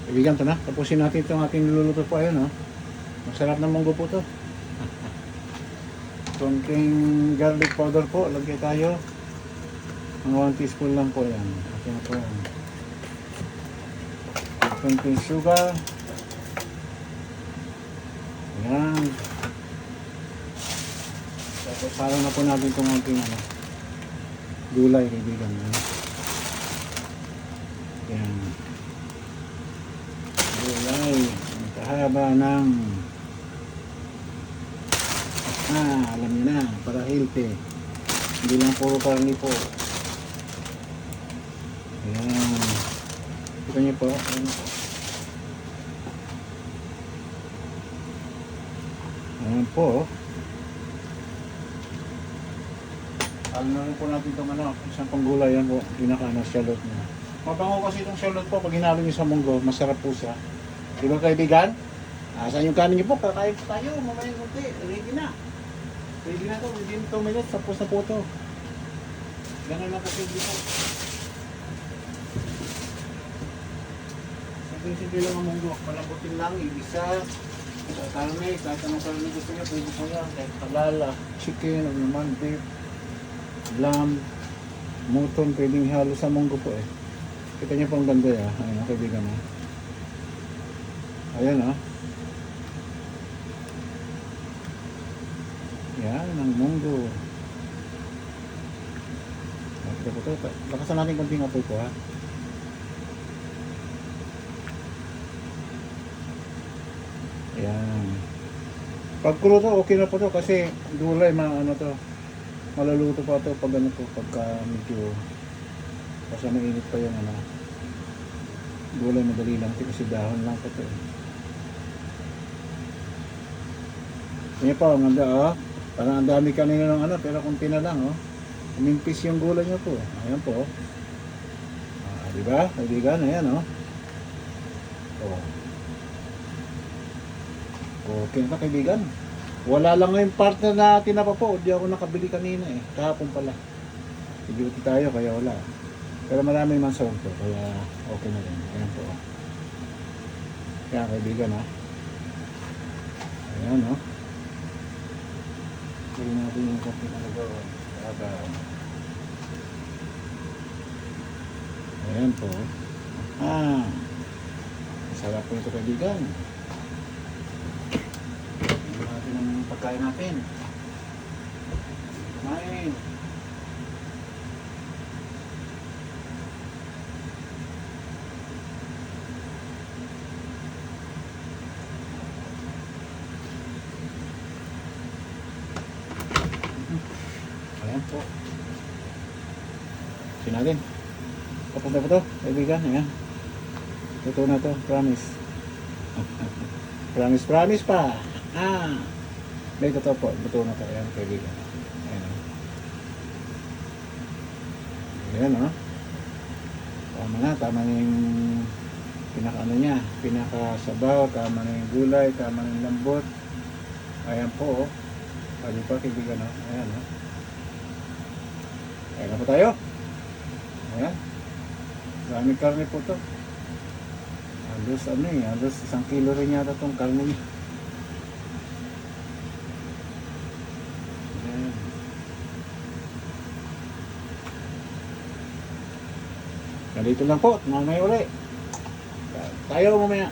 Kaibigan, ito na. Tapusin natin itong ating niluluto po. Ayun, oh. Masarap na munggo po to. Konting garlic powder po. Lagay tayo. Mga 1 teaspoon lang po yan. Okay na po yan. Konting sugar. Ayan. Tapos parang na po natin itong ating gulay, kaibigan. Ayan. Gulay. Kahaba ng alam niyo na, para healthy. Hindi lang puro karni po. Ayan. Kita niyo po. Ayan po. Ayan po. Alam na rin po natin itong isang panggulay. Yan po, shallot niya. Mabango kasi itong shallot po. Pag hinalo niyo sa munggo, masarap po siya. Di ba kaibigan? Saan yung kanin niyo po? Kakain po tayo. Mamaya kunti. Ready na. Ready na to. Within 2 minutes. Tapos na po ito. Ganun lang kasi dito. Simple lang ang munggo. Malambutin lang. Ibisa. Sa karne. Kahit anong karne gusto niya. Pwede po yan. Kahit palala. Chicken. Ano naman. Beef. Lamb. Mutton. Pwedeng halo sa munggo po eh. Kita niyo po ang ganda ya. Ayun, kaibigan mo. Ayan yan ang munggo. Okay po ito. Lakasan natin konting apoy po ha. Ayan. Pag krudo okay na po to kasi gulay maluluto pa to pag po pagka medyo kasi mainit pa yung gulay, madali lang ito kasi dahon lang po to. Yan po, ang ganda parang ang dami kanina ng pero kunti na lang umimpis yung gulay niya po. Ayan po. Diba? Kaibigan, ayan okay na kaibigan. Wala lang yung partner na tinapa po. Hindi ako nakabili kanina kahapon pala. Duty tayo kaya wala. Pero marami man sa to kaya okay na rin. Ayan po. Kaya kaibigan ayan Gawin natin yung kopi na nagawa. Ayan po. Masarap po ito kaibigan. Gawin natin ang pagkain natin. Kumain. Ayan po. Sinalin. Papunta po to, kaibigan. Ayan. Luto na to, promise. Promise pa. May totoo po, luto na to. Ayan, kaibigan. Ayan. Ayan tama na yung niya, pinakasabaw, tama na yung gulay, tama na yung lambot. Ayan po. Pwede pa kaibigan Ayan Ayan na po tayo. Ayan. Maraming karne po to. Halos halos 1 kilo rin yata itong karne niya. Ayan. Ganito lang po. Mamaya uli. Tayo mamaya.